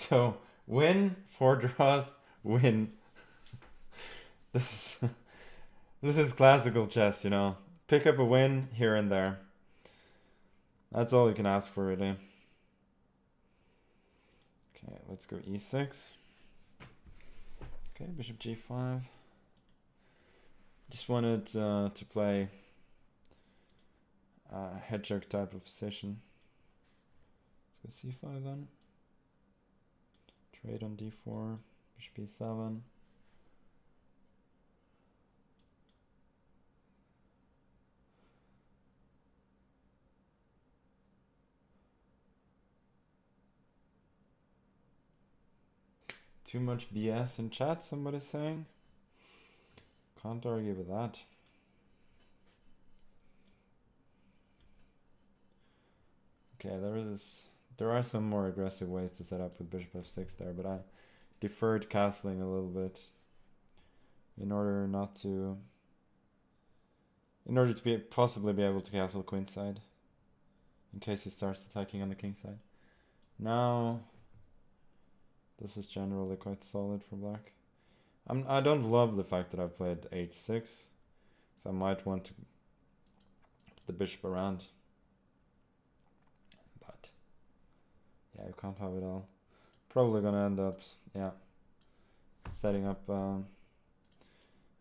So win, 4 draws, win. This this is classical chess, you know. Pick up a win here and there. That's all you can ask for, really. Okay, let's go e6. Okay, bishop g5. Just wanted to play a hedgehog type of position. Let's go c5 then. Trade on d4, bishop e7. Too much BS in chat, somebody's saying. Can't argue with that. Okay, there are some more aggressive ways to set up with bishop f6 there, but I deferred castling a little bit in order to possibly be able to castle queenside in case he starts attacking on the king side. Now this is generally quite solid for black. I don't love the fact that I've played h6, so I might want to put the bishop around. But yeah, you can't have it all. Probably gonna end up, yeah, setting up a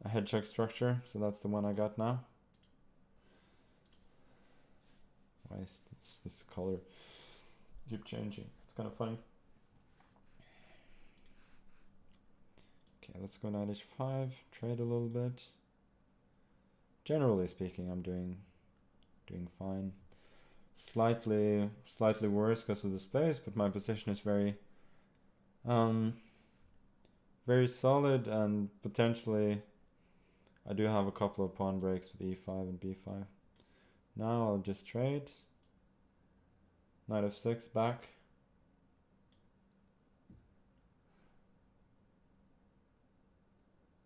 hedgehog structure. So that's the one I got now. Why is this color keep changing? It's kind of funny. Okay, let's go knight h5, trade a little bit. Generally speaking, I'm doing fine. Slightly worse because of the space, but my position is very solid, and potentially I do have a couple of pawn breaks with e5 and b5. Now I'll just trade. Knight f6 back.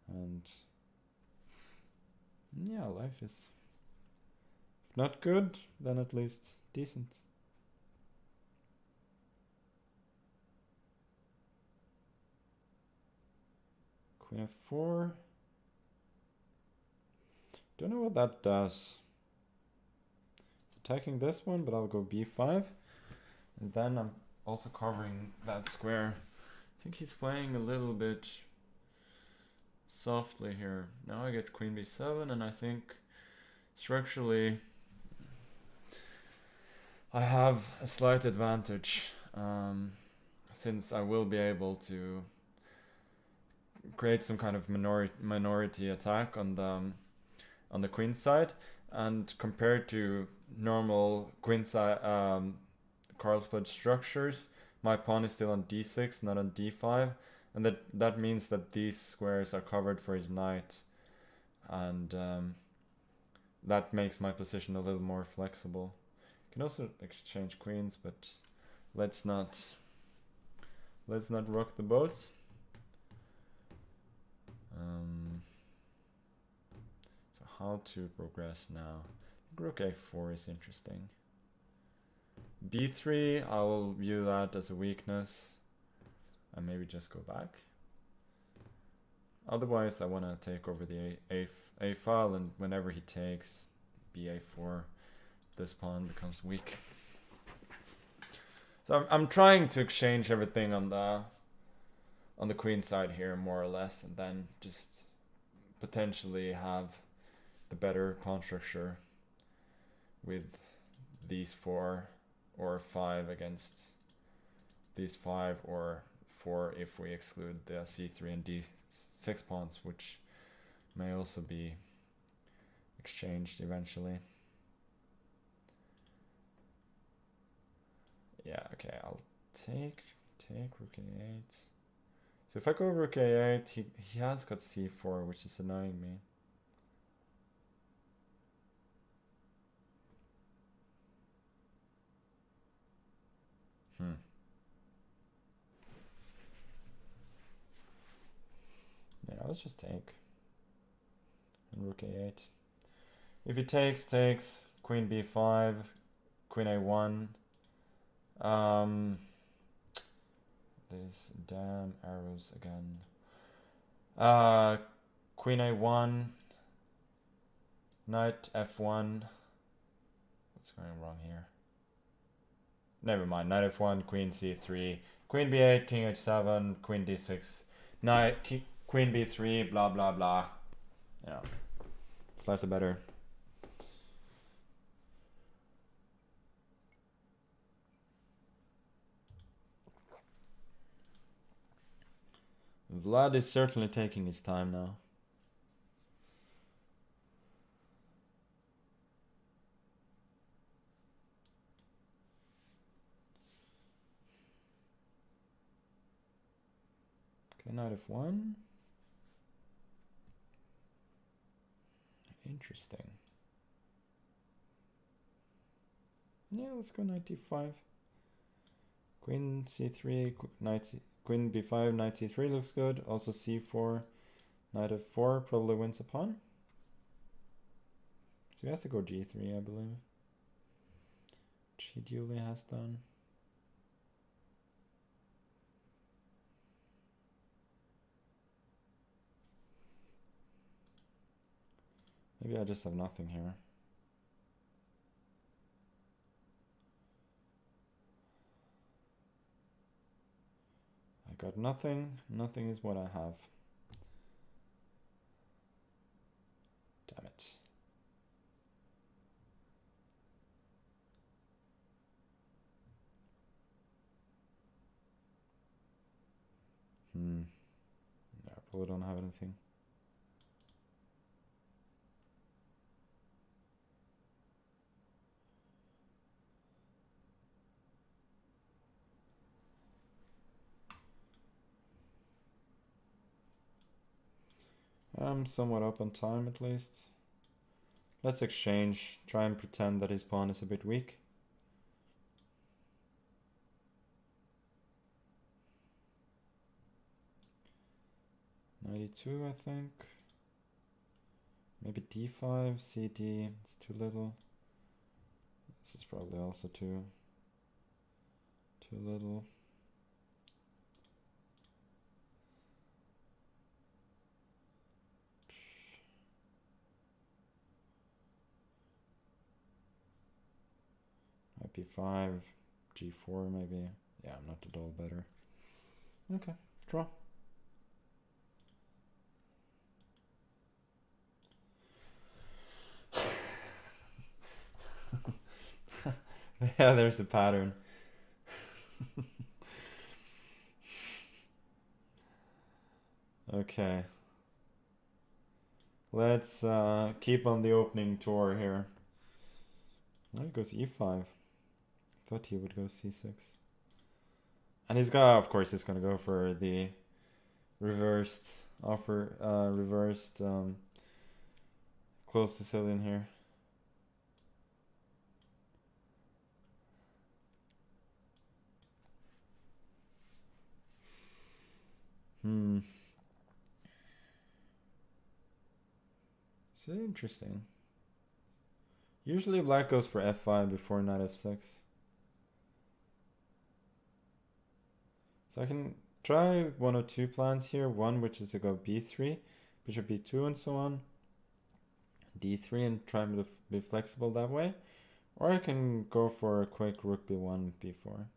And yeah, life is, if not good, then at least decent. Queen f4. Don't know what that does. It's attacking this one, but I'll go b5. And then I'm also covering that square. I think he's playing a little bit softly here. Now I get queen b7, and I think structurally I have a slight advantage, since I will be able to create some kind of minority attack on the queen side, and compared to normal queen side Carlsen structures, my pawn is still on d6, not on d5, and that means that these squares are covered for his knight, and that makes my position a little more flexible. You can also exchange queens, but let's not rock the boat. So how to progress now? Rook a4 is interesting. b3, I will view that as a weakness and maybe just go back. Otherwise, I want to take over the a file, and whenever he takes ba4, this pawn becomes weak. So I'm trying to exchange everything on the queen side here, more or less, and then just potentially have the better pawn structure with these 4 or 5 against these 5 or 4 if we exclude the c3 and d6 pawns, which may also be exchanged eventually. Yeah, okay, I'll take rook a8. So if I go rook a8, he has got c4, which is annoying me. Yeah, let's just take. And rook a8. If he takes, queen b5, queen a1. these damn arrows again. Queen A1, knight F1. What's going wrong here? Never mind. Knight F1, Queen C3, Queen B8, King H7, Queen D6, Knight, Queen B3, blah blah blah. Yeah, slightly better. Vlad is certainly taking his time now. Okay, knight F1. Interesting. Yeah, let's go knight D5. Queen C3, knight C, Queen B5, knight C3 looks good. Also C4, knight F4 probably wins a pawn. So he has to go G3, I believe. Which he duly has done. Maybe I just have nothing here. I got nothing. Nothing is what I have. Damn it. Yeah, I probably don't have anything. I'm somewhat up on time at least. Let's exchange. Try and pretend that his pawn is a bit weak. .92, I think. Maybe D5, CD. It's too little. This is probably also too little. Might be 5, G4 maybe. Yeah, I'm not at all better. Okay, draw. Yeah, there's a pattern. Okay. Let's keep on the opening tour here. He goes E5. Thought he would go C6. And he's got, of course, he's gonna go for the reversed close Sicilian here. So interesting. Usually black goes for F5 before knight F6. So I can try one or two plans here. One which is to go B3, bishop B2 and so on. D3 and try to be flexible that way. Or I can go for a quick rook B1, B4.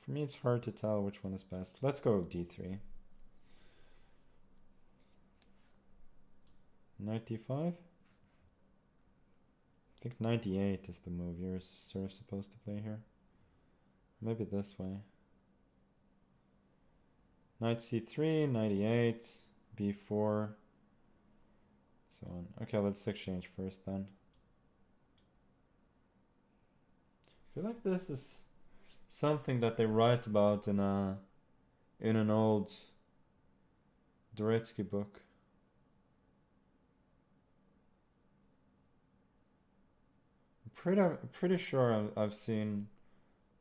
For me it's hard to tell which one is best. Let's go D3. Knight D5. I think 98 is the move you're sort of supposed to play here. Maybe this way. Knight C3, 98, B4, so on. Okay, let's exchange first then. I feel like this is something that they write about in an old Dvoretsky book. Pretty sure I've seen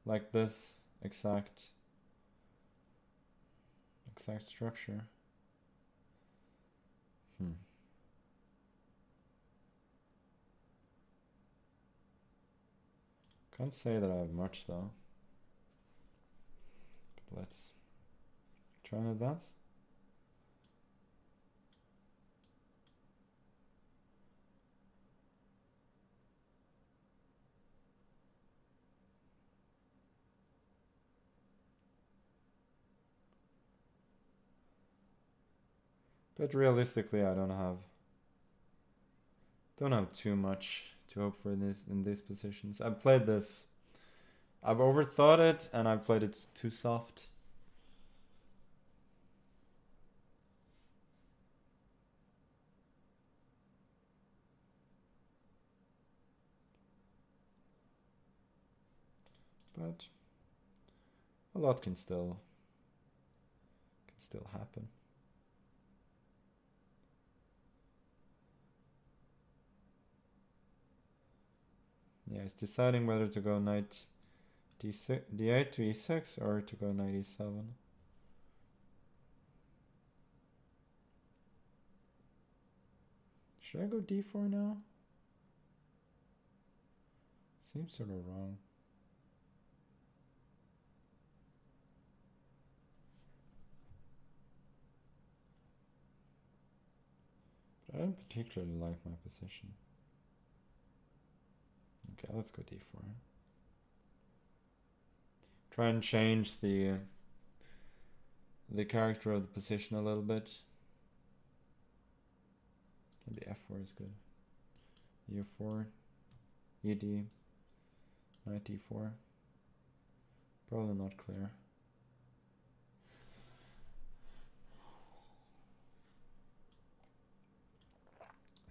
like this exact structure. Can't say that I have much though. Blitz. Try and advance. But realistically, I don't have too much to hope for this in these positions. I've played this. I've overthought it and I've played it too soft. But a lot can still happen. Yeah, it's deciding whether to go knight d6, d8 to e6 or to go knight e7. Should I go d4 now? Seems sort of wrong. But I don't particularly like my position. Okay, let's go d4. Try and change the character of the position a little bit. Maybe f4 is good. e4, ed, knight e4. Probably not clear.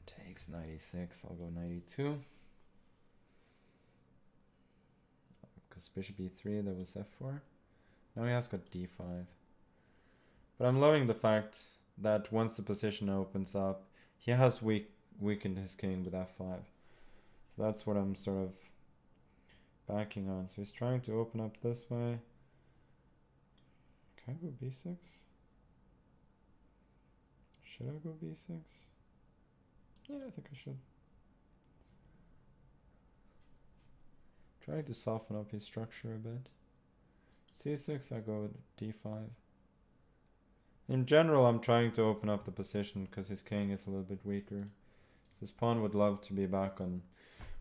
Takes knight e6, I'll go knight e2. Because bishop e3, that was f4. Now he has got d5. But I'm loving the fact that once the position opens up, he has weakened his king with f5. So that's what I'm sort of backing on. So he's trying to open up this way. Can I go b6? Should I go b6? Yeah, I think I should. Trying to soften up his structure a bit. c6, I go d5. In general, I'm trying to open up the position because his king is a little bit weaker. So his pawn would love to be back on,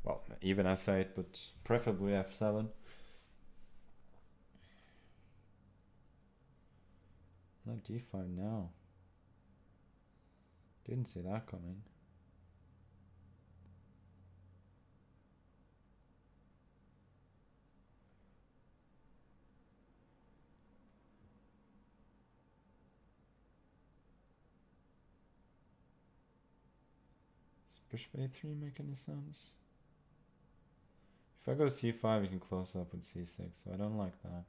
well, even f8, but preferably f7. Not d5 now. Didn't see that coming. Bishop a3 make any sense? If I go c5, you can close up with c6, so I don't like that.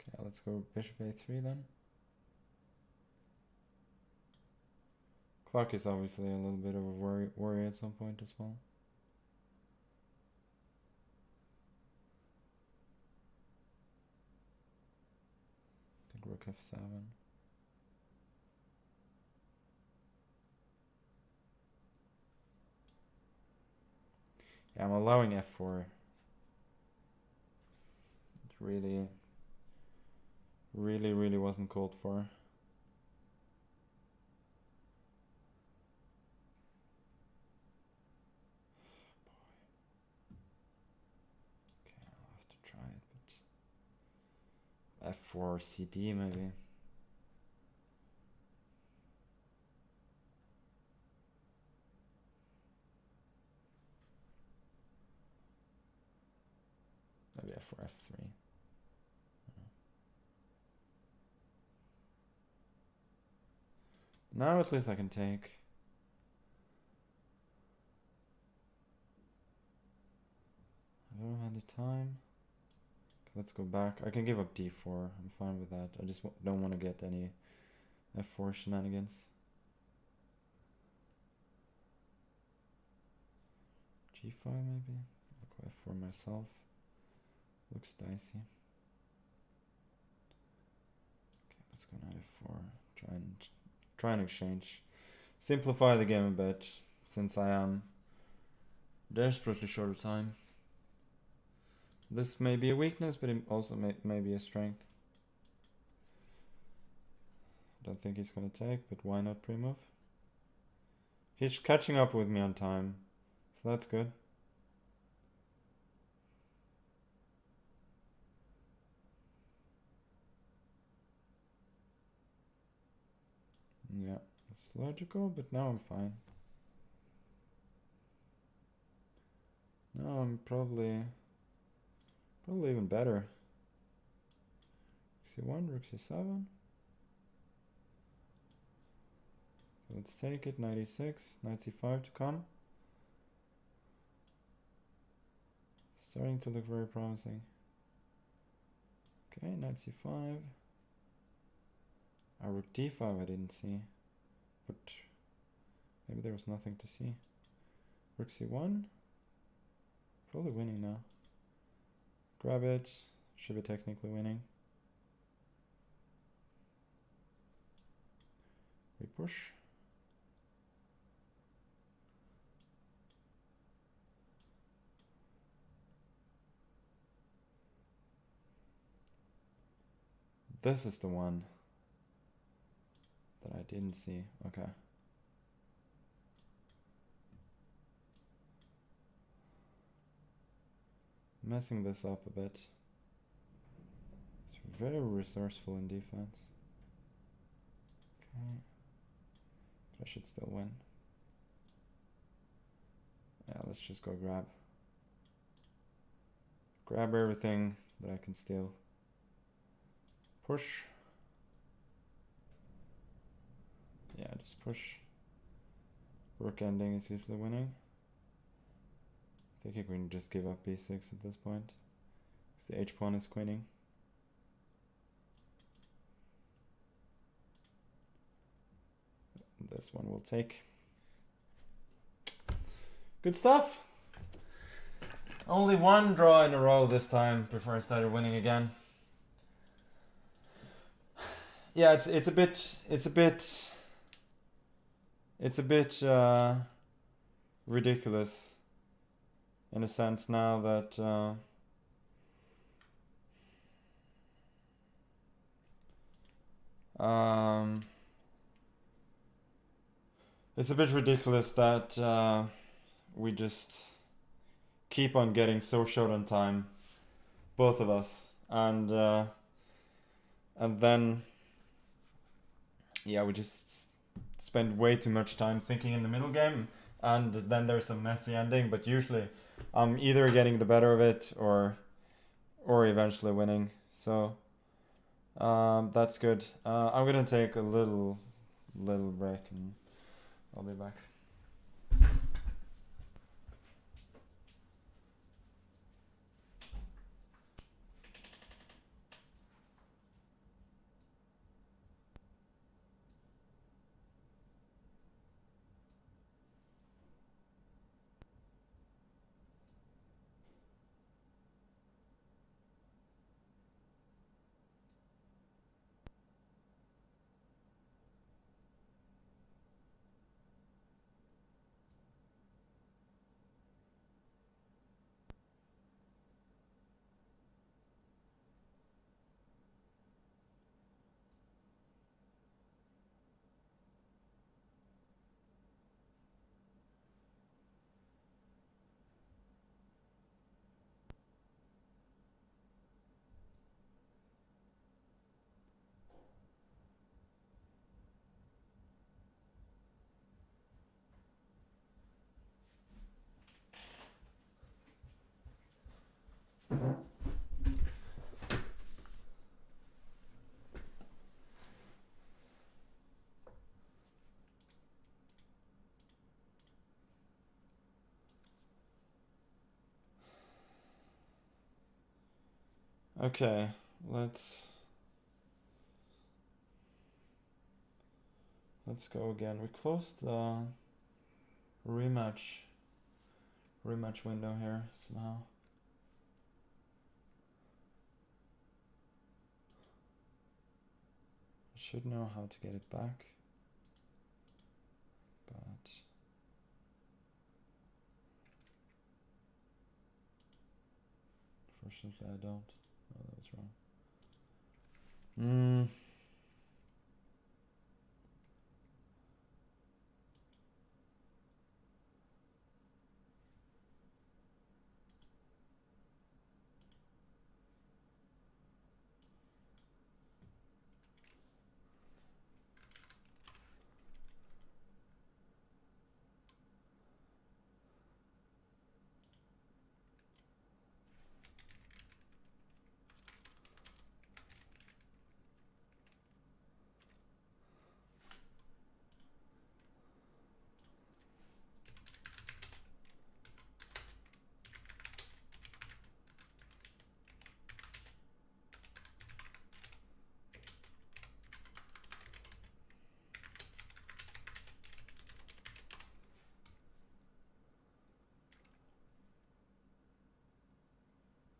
Okay, let's go bishop a3 then. Clock is obviously a little bit of a worry at some point as well. I think rook f7. Yeah, I'm allowing f4. It really wasn't called for. F4 CD maybe. Maybe F4 F3. Now at least I can take. I don't have any time. Let's go back. I can give up d4. I'm fine with that. I just don't want to get any f4 shenanigans. G5 maybe. I'll go F4 myself. Looks dicey. Okay, let's go knight F4. Try and exchange. Simplify the game a bit, since I am desperately short of time. This may be a weakness, but it also may be a strength. Don't think he's gonna take, but why not pre-move? He's catching up with me on time, so that's good. Yeah, it's logical, but now I'm fine. Now I'm probably even better. C1, rook C7. Let's take it, 96, knight C5 to come. Starting to look very promising. Okay, knight C5. Rook D5 I didn't see, but maybe there was nothing to see. Rook C1. Probably winning now. Grab it. Should be technically winning. We push. This is the one that I didn't see. Okay. Messing this up a bit. It's very resourceful in defense. Okay. But I should still win. Yeah, let's just go grab. Grab everything that I can steal. Push. Yeah, just push. Rook ending is easily winning. I think you can just give up b6 at this point, because the h-pawn is queening. This one will take. Good stuff! Only one draw in a row this time before I started winning again. Yeah, it's a bit ridiculous in a sense now that it's a bit ridiculous that we just keep on getting so short on time, both of us, and then yeah, we just spend way too much time thinking in the middle game, and then there's a messy ending, but usually I'm either getting the better of it or eventually winning. So that's good. I'm gonna take a little break and I'll be back. Okay, let's go again. We closed the rematch rematch window here somehow. I should know how to get it back, but fortunately I don't. Oh, that was wrong.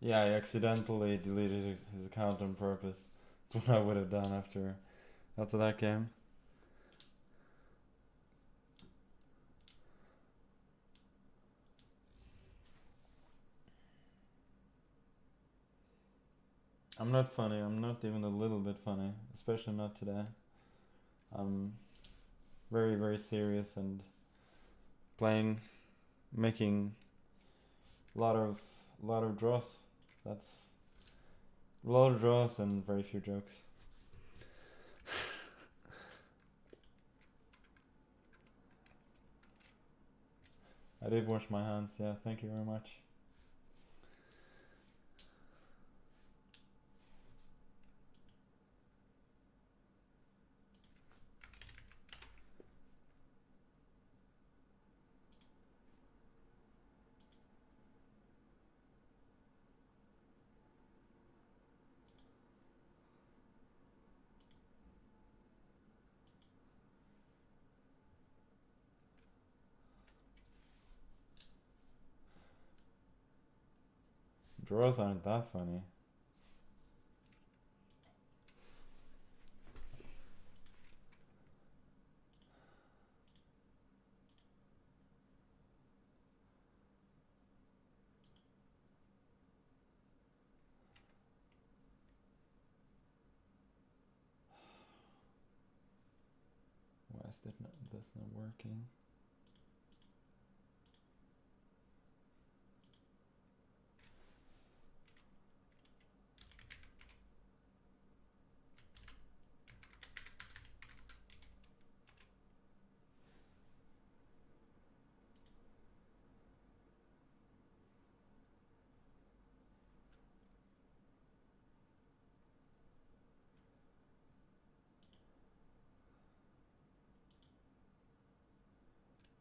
Yeah, I accidentally deleted his account on purpose. That's what I would have done after that game. I'm not funny. I'm not even a little bit funny, especially not today. I'm very, very serious and making a lot of draws. That's a lot of draws and very few jokes. I did wash my hands. Yeah, thank you very much. Draws aren't that funny. Why is this not working?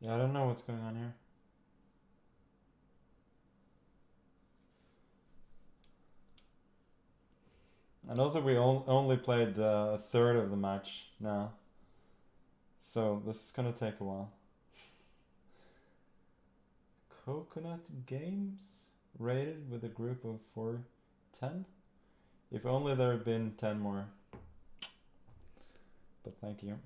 Yeah, I don't know what's going on here. And also we only played a third of the match now. So this is gonna take a while. Coconut Games rated with a group of 410. If only there had been 10 more. But thank you.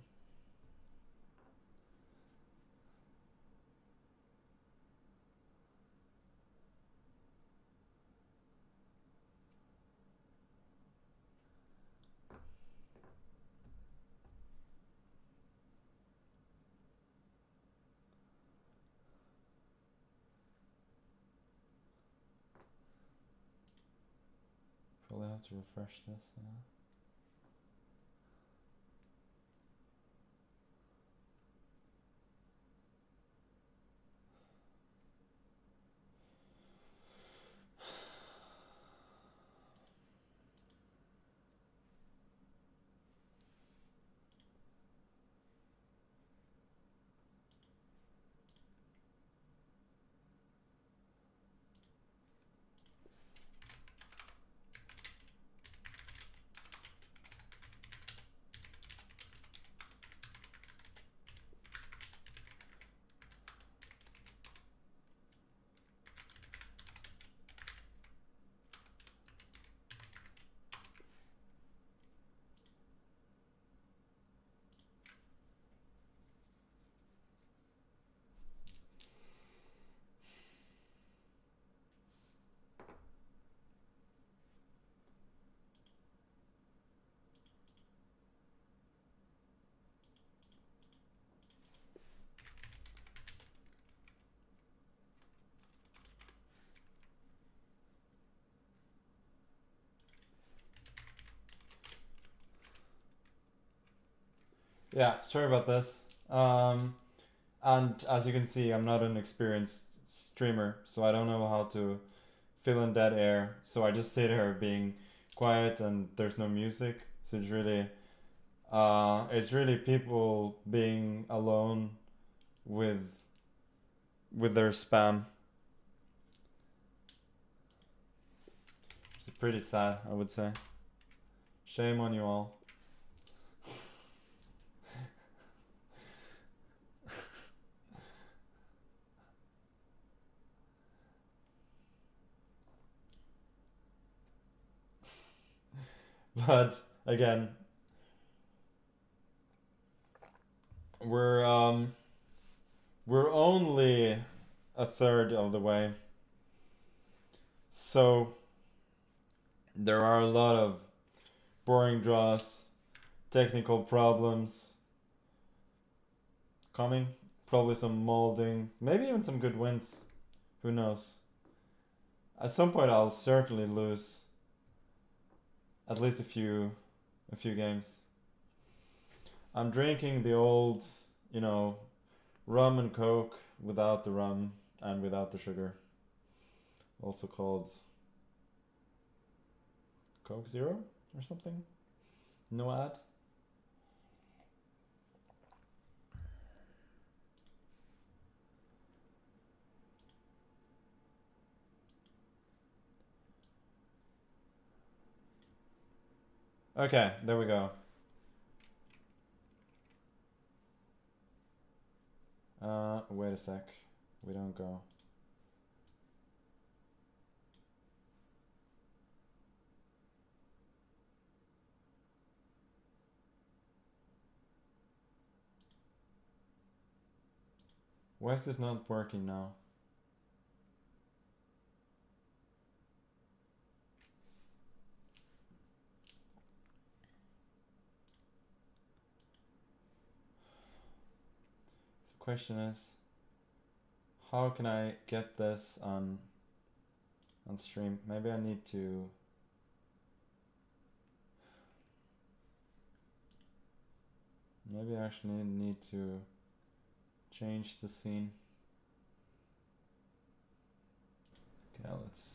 Probably have to refresh this. Yeah, sorry about this. And as you can see, I'm not an experienced streamer, so I don't know how to fill in dead air. So I just sit here being quiet, and there's no music. So it's really people being alone with with their spam. It's pretty sad, I would say. Shame on you all. But again, we're um we're only a third of the way. So there are a lot of boring draws, technical problems coming, probably some molding, maybe even some good wins. Who knows? At some point I'll certainly lose at least a few games. I'm drinking the old, you know, rum and coke without the rum and without the sugar. Also called Coke Zero or something. No ad. Okay, there we go. Wait a sec. We don't go. Why is this not working now? The question is, how can I get this on stream? Maybe I need to. Maybe I actually need to change the scene. Okay, let's.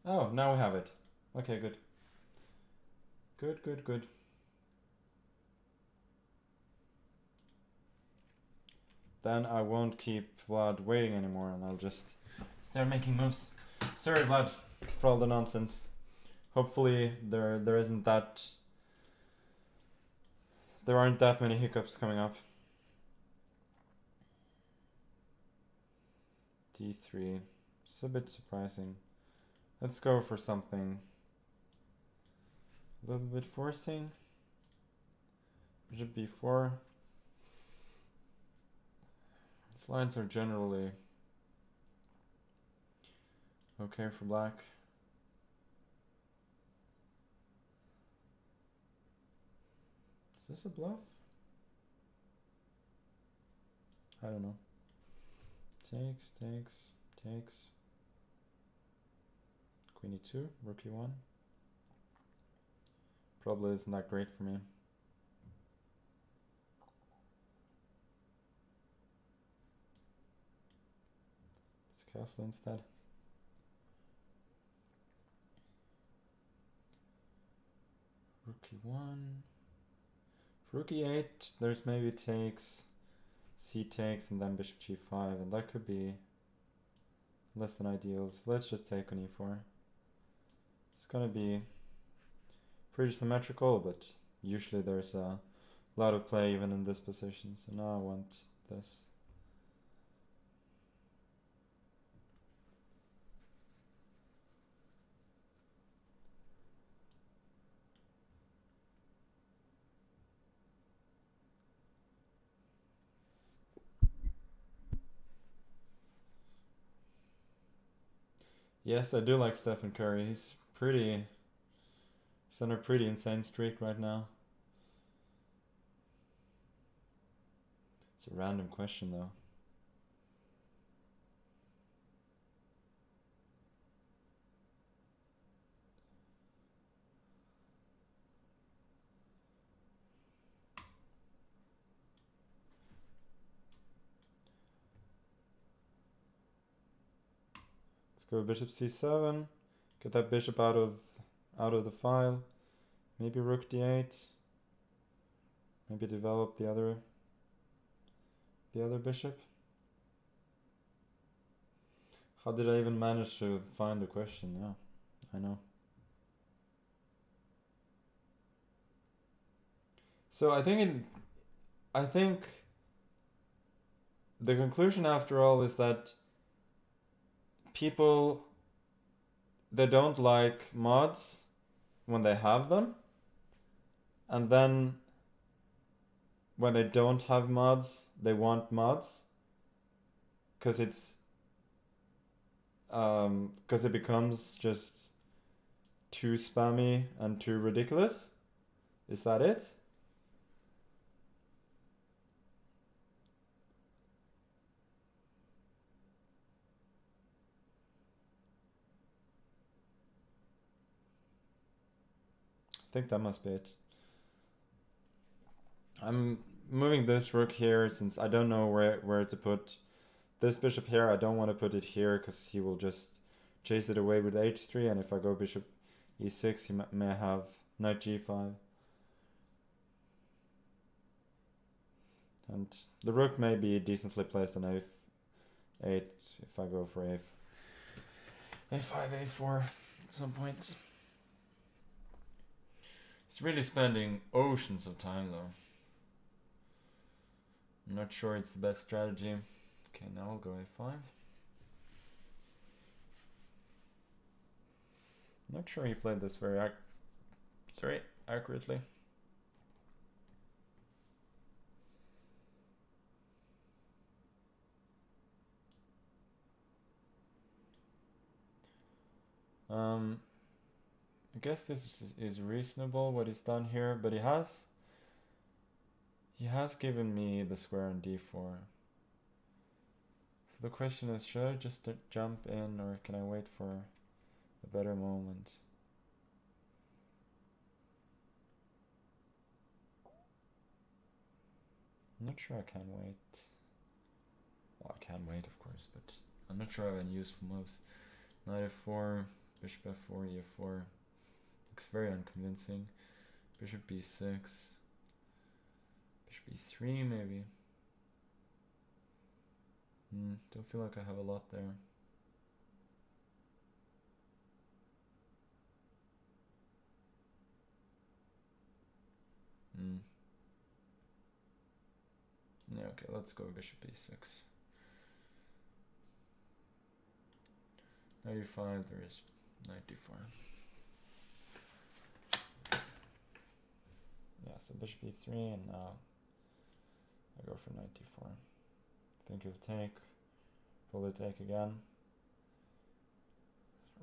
Oh, now we have it. Okay, good. Good, good, good. Then I won't keep Vlad waiting anymore, and I'll just start making moves. Sorry, Vlad, for all the nonsense. Hopefully there isn't that. There aren't that many hiccups coming up. D3. It's a bit surprising. Let's go for something a little bit forcing. Bishop B4. These lines are generally okay for black. Is this a bluff? I don't know. Takes, takes, takes. Queen E2, rook E1. Probably isn't that great for me. Let's castle instead. Rook E1. Rook E8, there's maybe takes, C takes, and then bishop G5, and that could be less than ideals. Let's just take on E4. It's gonna be pretty symmetrical, but usually there's a lot of play even in this position, so now I want this. Yes, I do like Stephen Curry. He's on a pretty insane streak right now. It's a random question though. Let's go bishop c7. Get that bishop out of the file. Maybe rook d8. Maybe develop the other bishop. How did I even manage to find the question? Yeah, I know. So I think the conclusion after all is that people, they don't like mods when they have them, and then when they don't have mods, they want mods, because it becomes just too spammy and too ridiculous. Is that it? I think that must be it. I'm moving this rook here since I don't know where to put this bishop here. I don't want to put it here because he will just chase it away with h3, and if I go bishop e6, he may have knight g5. And the rook may be decently placed on a8 if I go for a5, a4 at some point. It's really spending oceans of time though. I'm not sure it's the best strategy. Okay, now I'll go a5. Not sure he played this very accurately. I guess this is reasonable what he's done here, but he has given me the square on d4. So the question is, should I just jump in, or can I wait for a better moment? I'm not sure I can wait. Well, I can wait, of course, but I'm not sure I have any use for most. Knight f4, bishop f4, e4. Looks very unconvincing. Bishop b6. Bishop e3 maybe. Don't feel like I have a lot there. Yeah, okay, let's go bishop e6. Knight e5, there is knight d4. Yeah, so bishop e3, and now I go for knight d4. Think he'll take. Will it take again?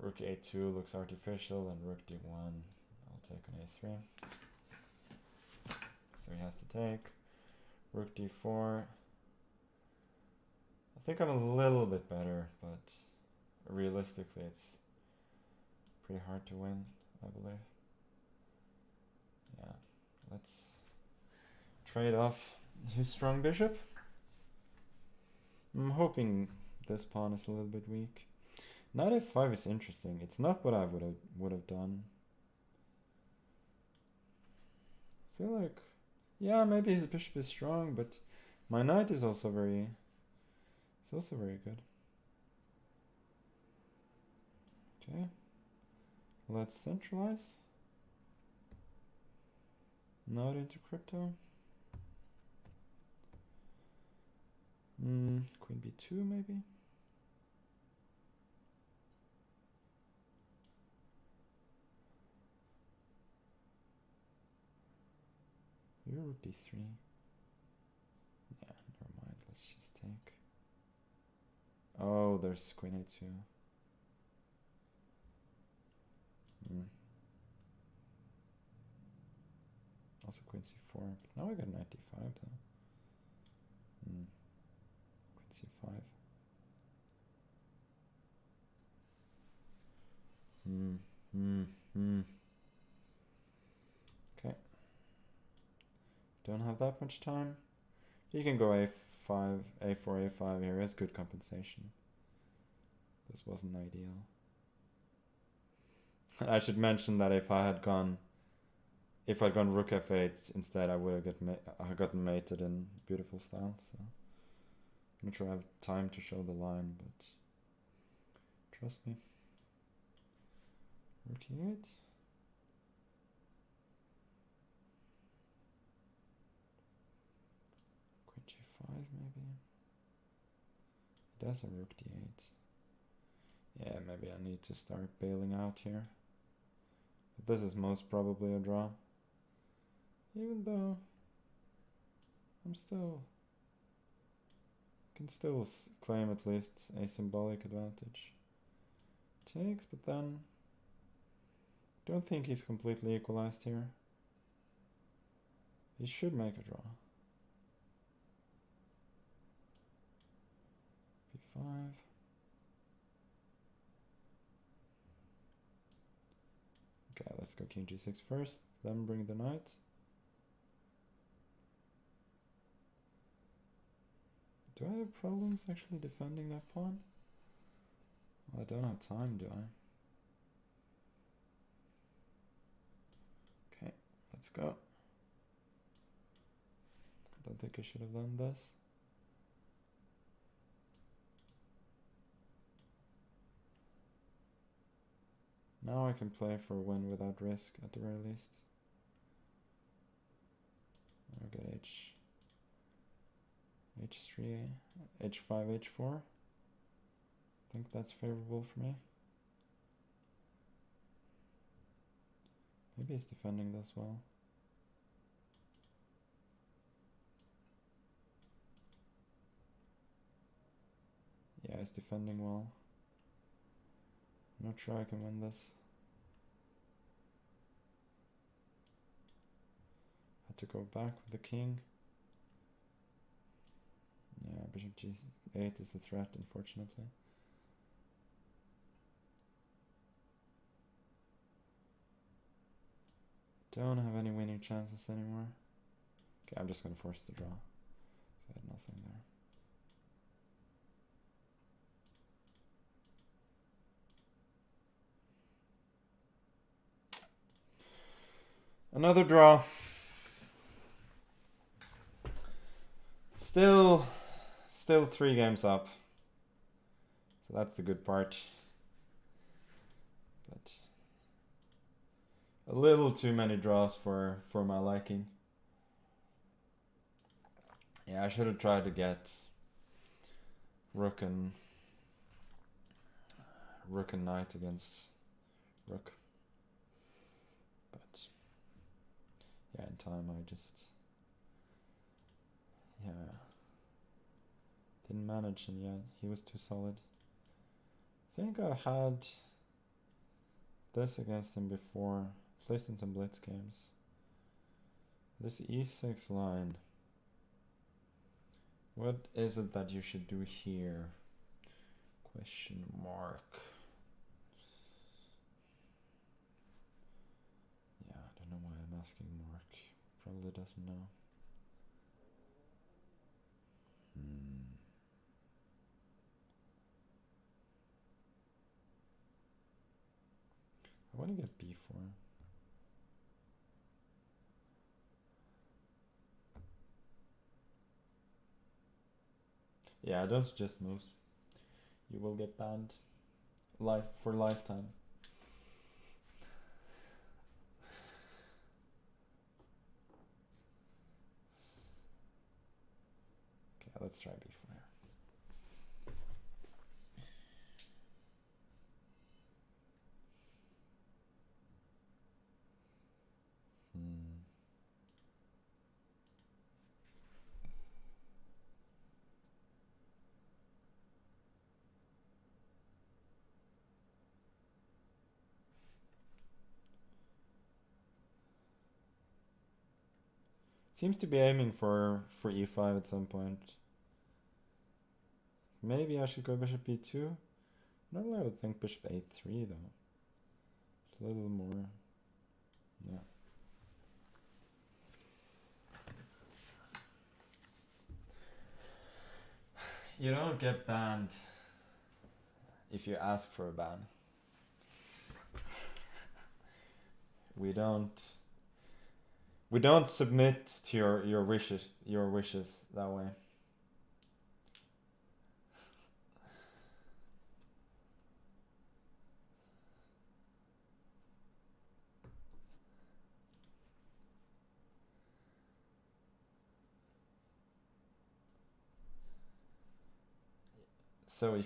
Rook a2 looks artificial, and rook d1. I'll take on a3. So he has to take. Rook d4. I think I'm a little bit better, but realistically it's pretty hard to win, I believe. Yeah, let's trade off his strong bishop. I'm hoping this pawn is a little bit weak. Knight f5 is interesting. It's not what I would have done. I feel like, yeah, maybe his bishop is strong, but my knight is also very good. Okay, let's centralize. Not into crypto. Queen b2 maybe. Here rook d3. Yeah, never mind. Let's just take. Oh, there's queen a2. Also queen c4. But now I got knight d5 though. Queen c5. Okay. Don't have that much time. You can go a5, a4, a5 here. It's good compensation. This wasn't ideal. I should mention that if I'd gone rook f8 instead, I would have gotten mated in beautiful style. So I'm not sure I have time to show the line, but trust me. Rook e8. Queen g5 maybe. It does have rook d8. Yeah, maybe I need to start bailing out here. But this is most probably a draw. Even though I'm can still claim at least a symbolic advantage. Takes, but then don't think he's completely equalized here. He should make a draw. b5. Okay, let's go king g6 first, then bring the knight. Do I have problems actually defending that pawn? Well, I don't have time, do I? Okay, let's go. I don't think I should have done this. Now I can play for a win without risk at the very least. I'll get h3, h5, h4. I think that's favorable for me. Maybe he's defending this well. Yeah, he's defending well. I'm not sure I can win this. Had to go back with the king. Yeah, bishop g8 is the threat, unfortunately. Don't have any winning chances anymore. Okay, I'm just going to force the draw. So I had nothing there. Another draw. Still 3 games up. So that's the good part. But a little too many draws for my liking. Yeah, I should have tried to get rook and knight against rook. But yeah, in time I just didn't manage, and yeah, he was too solid. I think I had this against him before, at least in some Blitz games. This e6 line. What is it that you should do here? Question mark. Yeah, I don't know why I'm asking Mark. Probably doesn't know. I want to get b4. Yeah, those just moves. You will get banned for lifetime. Okay, let's try b4. Seems to be aiming for e5 at some point. Maybe I should go bishop b2. Normally I would think bishop a3 though. It's a little more, yeah. You don't get banned if you ask for a ban. We don't submit to your wishes that way. So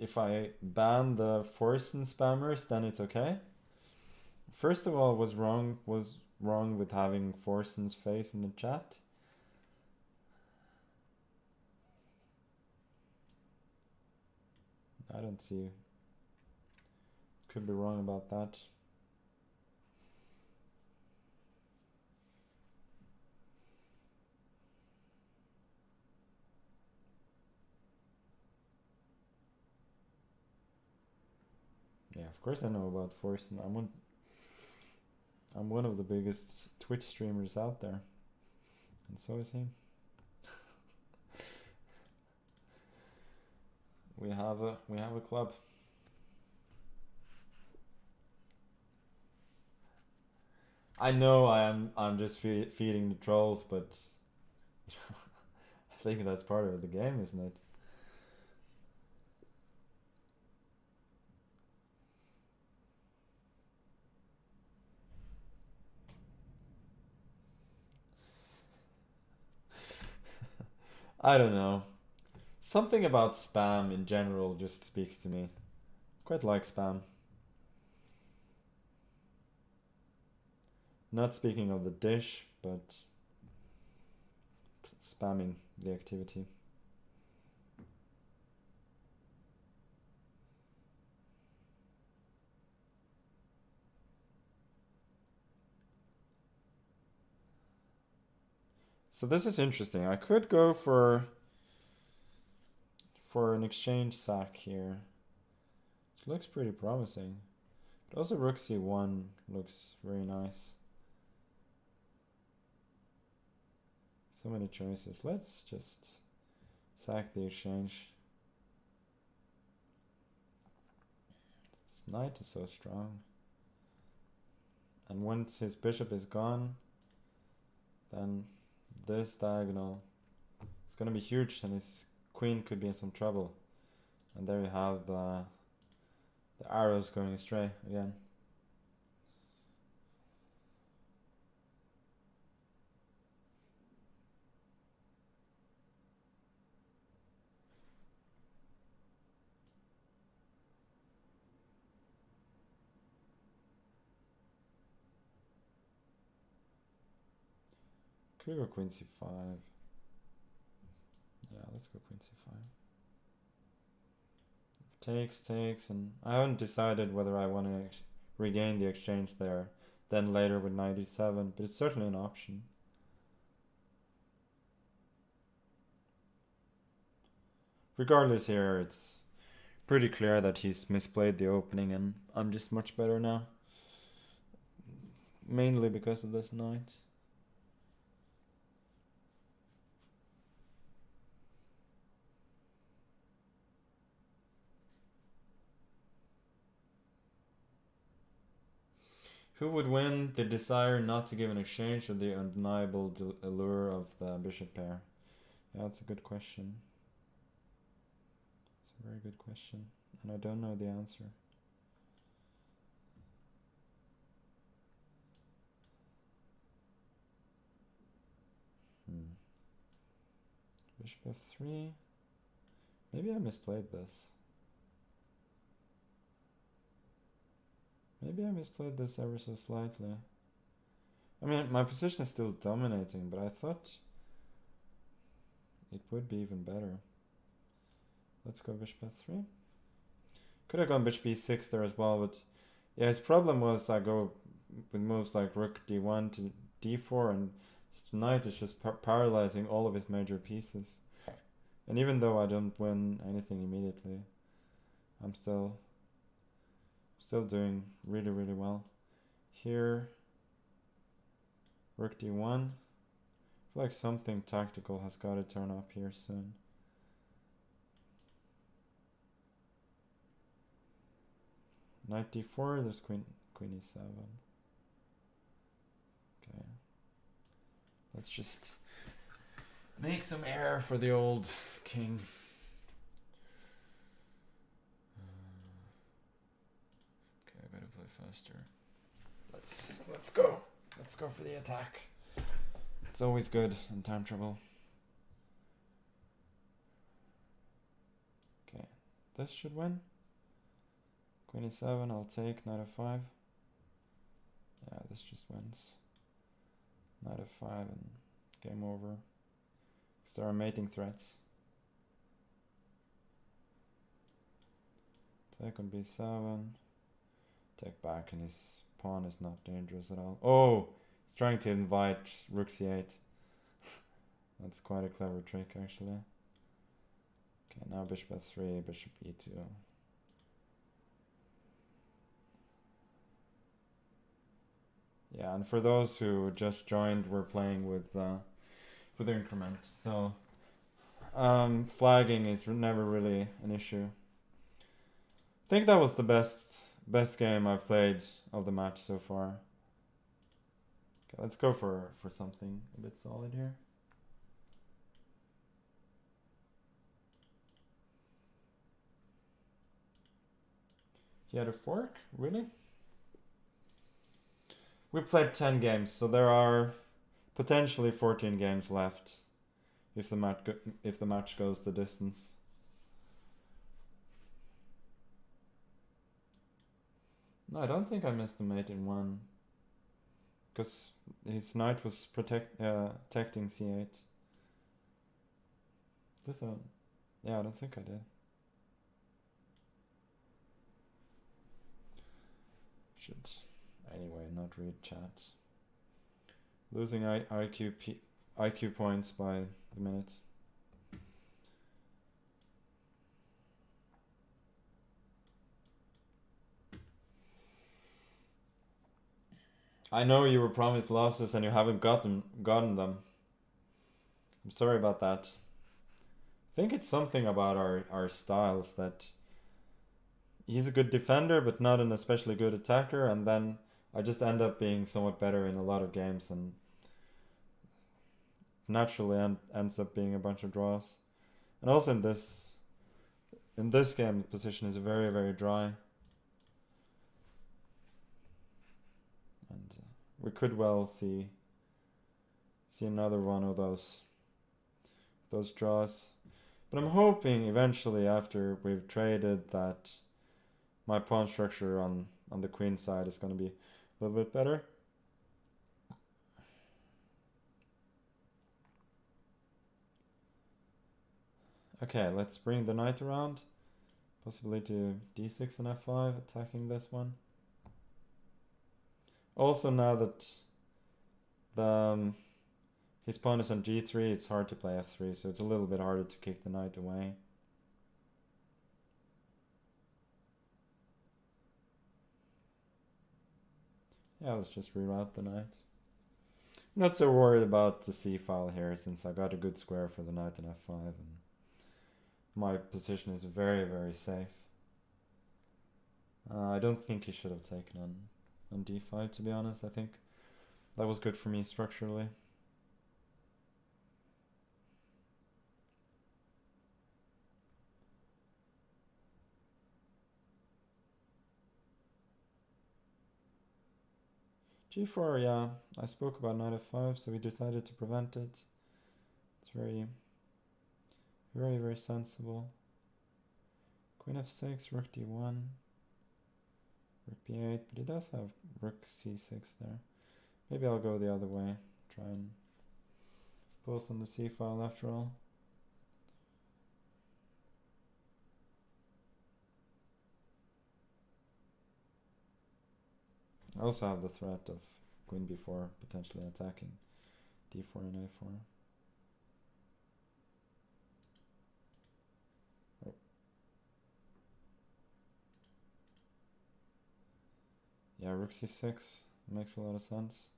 if I ban the Forsen spammers, then it's okay. First of all, was wrong with having Forsen's face in the chat. I don't see. Could be wrong about that. Yeah, of course I know about Forsen. I'm one of the biggest Twitch streamers out there, and so is he. We have a club. I know I'm just feeding the trolls, but I think that's part of the game, isn't it? I don't know. Something about spam in general just speaks to me. Quite like spam. Not speaking of the dish, but spamming the activity. So this is interesting. I could go for an exchange sack here. It looks pretty promising. But also rook c1 looks very nice. So many choices. Let's just sack the exchange. This knight is so strong. And once his bishop is gone, then this diagonal is going to be huge, and his queen could be in some trouble. And there you have the arrows going astray again. Could go queen c5. Yeah, let's go queen c5. Takes, and I haven't decided whether I want to regain the exchange there, then later with knight e7, but it's certainly an option. Regardless here, it's pretty clear that he's misplayed the opening, and I'm just much better now. Mainly because of this knight. Who would win? The desire not to give an exchange, or the undeniable allure of the bishop pair? Yeah, that's a good question. It's a very good question, and I don't know the answer. Bishop f3. Maybe I misplayed this. Maybe I misplayed this ever so slightly. I mean, my position is still dominating, but I thought it would be even better. Let's go bishop f3. Could have gone bishop e6 there as well, but yeah, his problem was I go with moves like rook d1 to d4, and tonight is just paralyzing all of his major pieces. And even though I don't win anything immediately, I'm still doing really, really well. Here, rook d1. I feel like something tactical has got to turn up here soon. knight d4, there's queen e7. Okay. Let's just make some air for the old king. Okay, I better play faster. Let's go. Let's go for the attack. It's always good in time trouble. Okay, this should win. Queen e7, I'll take knight f5. Yeah, this just wins. Knight f5 and game over. Because there are mating threats. Take on b7. Take back, and his pawn is not dangerous at all. Oh! He's trying to invite rook c8. That's quite a clever trick, actually. Okay, now bishop f3, bishop e2. Yeah, and for those who just joined, we're playing with increment. So flagging is never really an issue. I think that was the best game I've played of the match so far. Okay, let's go for something a bit solid here. He had a fork? Really? We played 10 games, so there are potentially 14 games left if the match goes the distance. No, I don't think I missed the mate in one, because his knight was protecting c8. Yeah, I don't think I did. Should anyway not read chat. Losing IQ points by the minute. I know you were promised losses and you haven't gotten them. I'm sorry about that. I think it's something about our styles that he's a good defender but not an especially good attacker, and then I just end up being somewhat better in a lot of games, and naturally ends up being a bunch of draws. And also in this game, the position is very, very dry. And we could well see another one of those draws. But I'm hoping eventually, after we've traded, that my pawn structure on the queen side is going to be a little bit better. Okay, let's bring the knight around. Possibly to d6 and f5, attacking this one. Also, now that his pawn is on g3, it's hard to play f3, so it's a little bit harder to kick the knight away. Yeah, let's just reroute the knight. I'm not so worried about the c-file here, since I got a good square for the knight in f5, and my position is very, very safe. I don't think he should have taken on d5, to be honest. I think that was good for me structurally. g4, yeah, I spoke about knight f5, so we decided to prevent it. It's very, very, very sensible. Queen f6, rook d1, rook b8, but he does have rook c6 there. Maybe I'll go the other way, try and post on the c-file after all. I also have the threat of queen b4 potentially attacking d4 and a4. Oh. Yeah, rook c6 makes a lot of sense.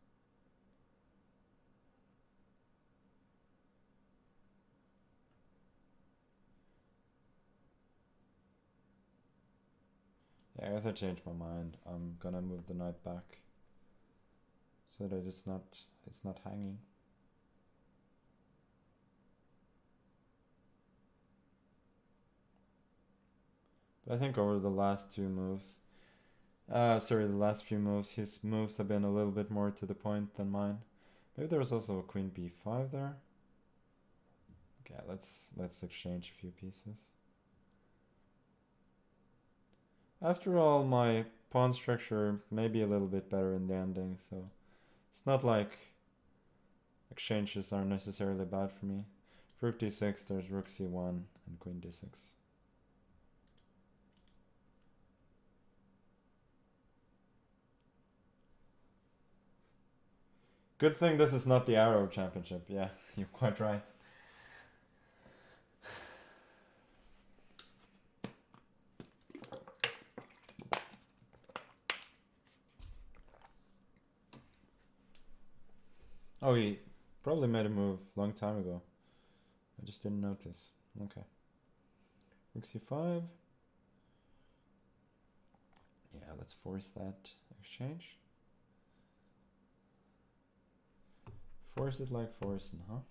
Okay, I guess I changed my mind. I'm gonna move the knight back so that it's not hanging. But I think over the last two moves, the last few moves, his moves have been a little bit more to the point than mine. Maybe there was also a queen b5 there. Okay, let's exchange a few pieces. After all, my pawn structure may be a little bit better in the ending, so it's not like exchanges are necessarily bad for me. Rook d6, there's rook c1 and queen d6. Good thing this is not the Arrow Championship. Yeah, you're quite right. Oh, he probably made a move a long time ago. I just didn't notice. Okay. Rook c5. Yeah, let's force that exchange. Force it like forcing, huh?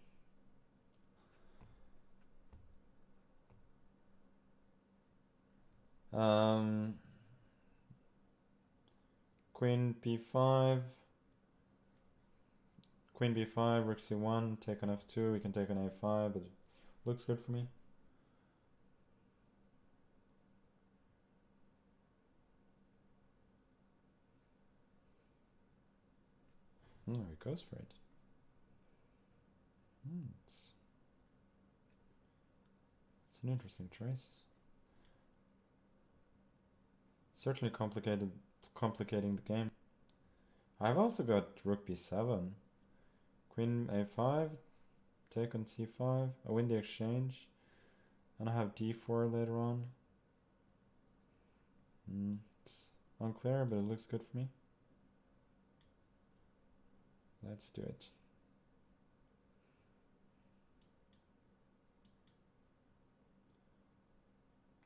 Queen b5. Queen b5, rook c1, take on f2. We can take on a5, but it looks good for me. Oh, he goes for it. It's an interesting choice. Certainly complicating the game. I've also got rook b7. Queen a5, take on c5. I win the exchange. And I have d4 later on. It's unclear, but it looks good for me. Let's do it.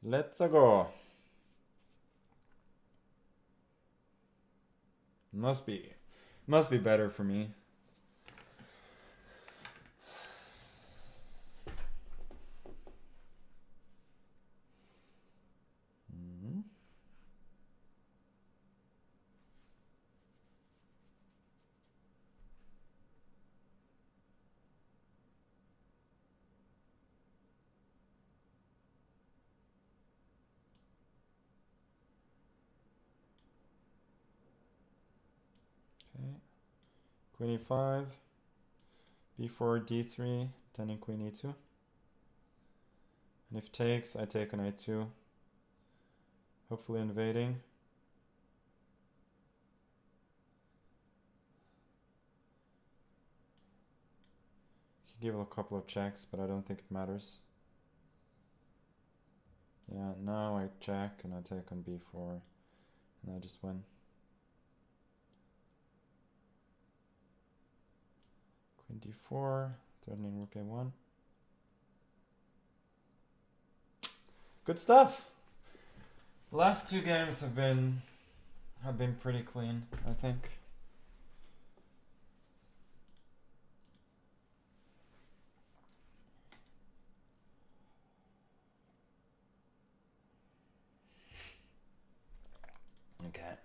Let's go. Must be better for me. Queen e5, b4, d3, turning queen e2. And if takes, I take on a2. Hopefully invading. Could give it a couple of checks, but I don't think it matters. Yeah, now I check and I take on b4, and I just win. Queen d4, threatening rook a1. Good stuff. The last two games have been pretty clean, I think. Okay.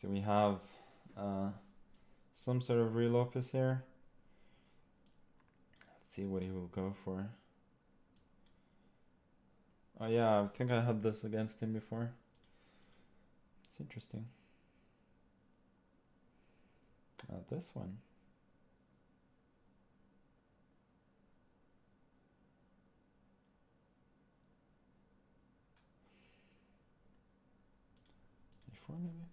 So we have some sort of real opus here. Let's see what he will go for. Oh yeah, I think I had this against him before. It's interesting. This one. E4 maybe?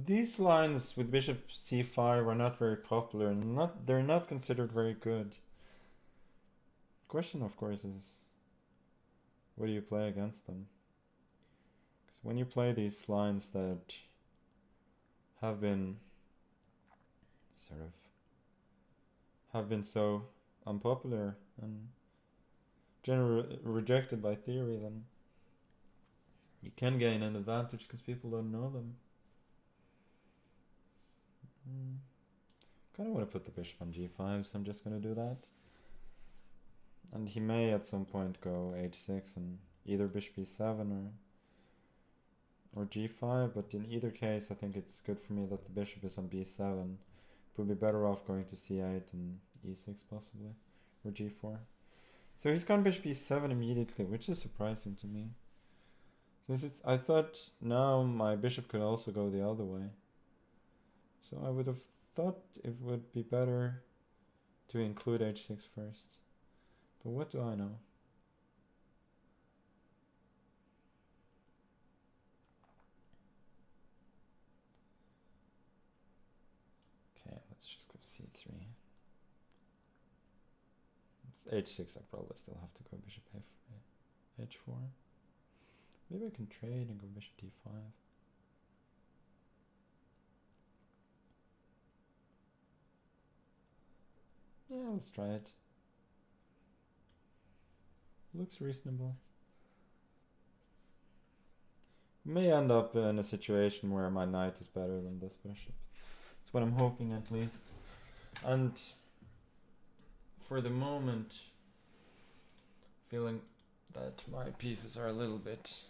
These lines with bishop c5 are not very popular. They're not considered very good. Question, of course, is what do you play against them? Because when you play these lines that have been so unpopular and generally rejected by theory, then You can gain an advantage because people don't know them. Kind of want to put the bishop on g5, so I'm just going to do that. And he may at some point go h6 and either bishop e7 or g5, but in either case I think it's good for me that the bishop is on b7. It would be better off going to c8 and e6 possibly, or g4. So he's gone bishop e7 immediately, which is surprising to me. Since I thought now my bishop could also go the other way. So I would have thought it would be better to include h6 first. But what do I know? Okay, let's just go c3. h6 I probably still have to go bishop h4. Maybe I can trade and go bishop d5. Yeah, let's try it. Looks reasonable. May end up in a situation where my knight is better than this bishop. That's what I'm hoping, at least. And for the moment, feeling that my pieces are a little bit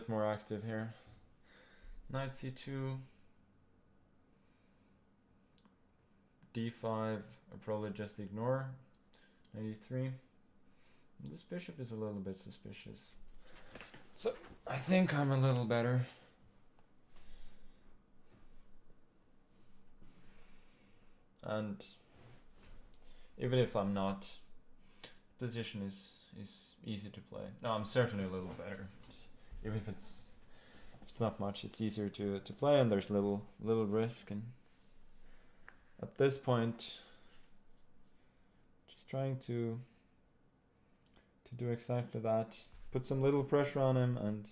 more active here. Knight c2, d5 I probably just ignore. Knight e3. This bishop is a little bit suspicious. So I think I'm a little better. And even if I'm not, position is easy to play. No, I'm certainly a little better. Even if it's not much, it's easier to play, and there's little risk. And at this point, just trying to do exactly that. Put some little pressure on him and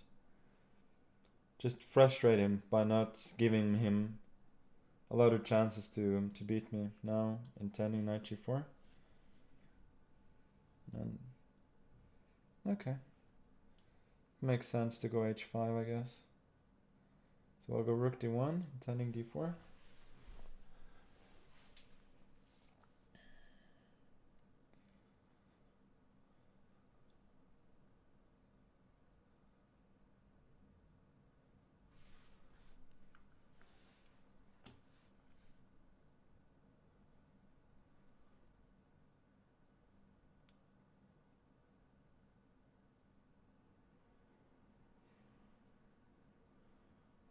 just frustrate him by not giving him a lot of chances to beat me. Now intending knight g4. And okay. Makes sense to go h5, I guess. So I'll go rook d1, intending d4.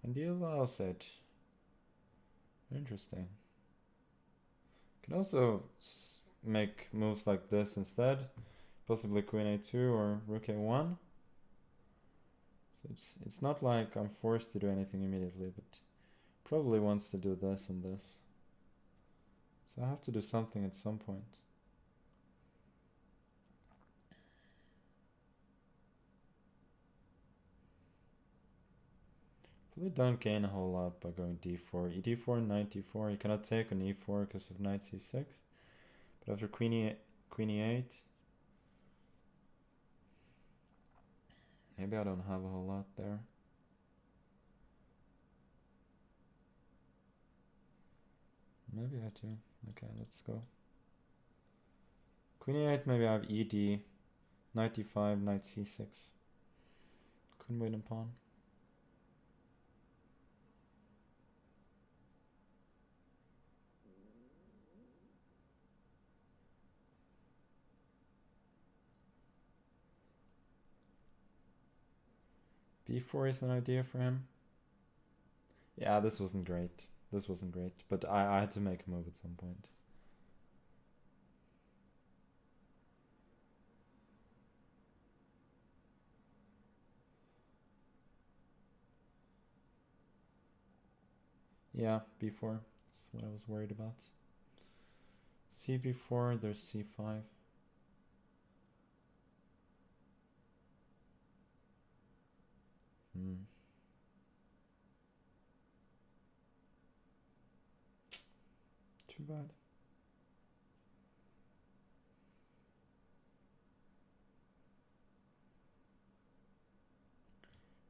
And he allows it. Interesting. Can also make moves like this instead. Possibly queen a2 or rook a1. So it's not like I'm forced to do anything immediately, but probably wants to do this and this. So I have to do something at some point. Probably don't gain a whole lot by going d4. e4, knight d4. You cannot take on e4 because of knight c6. But after queen e8, maybe I don't have a whole lot there. Maybe I do. Okay, let's go. Queen e8, maybe I have ed, knight d5, knight c6. Couldn't wait a pawn. b4 is an idea for him. Yeah, this wasn't great. But I had to make a move at some point. Yeah, b4. That's what I was worried about. cb4, there's c5. Too bad.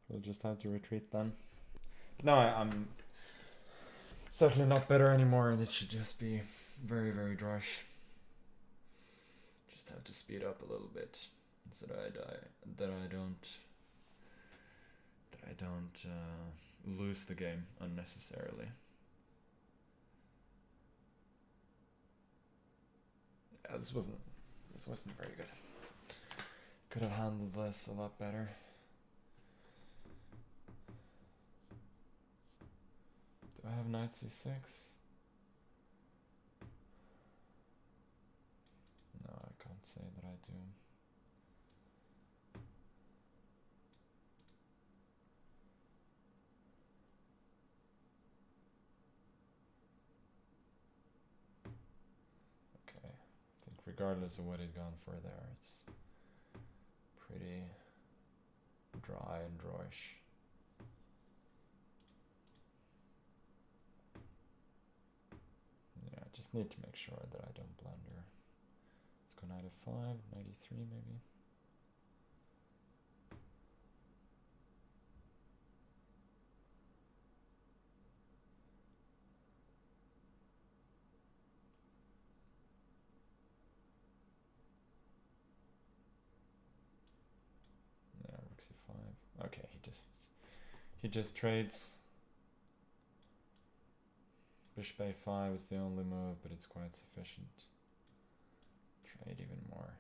We'll just have to retreat then. But no, I'm certainly not bitter anymore, and it should just be very, very drush. Just have to speed up a little bit so that I don't lose the game unnecessarily. Yeah, this wasn't very good. Could have handled this a lot better. Do I have knight c6? No, I can't say that I do. Okay, I think regardless of what he'd gone for there, it's pretty dry and drawish. Yeah, I just need to make sure that I don't blunder. Let's go knight f5, knight e3 maybe. Yeah, rook c5. Okay, he just trades. Bishop a5 is the only move, but it's quite sufficient. Trade even more.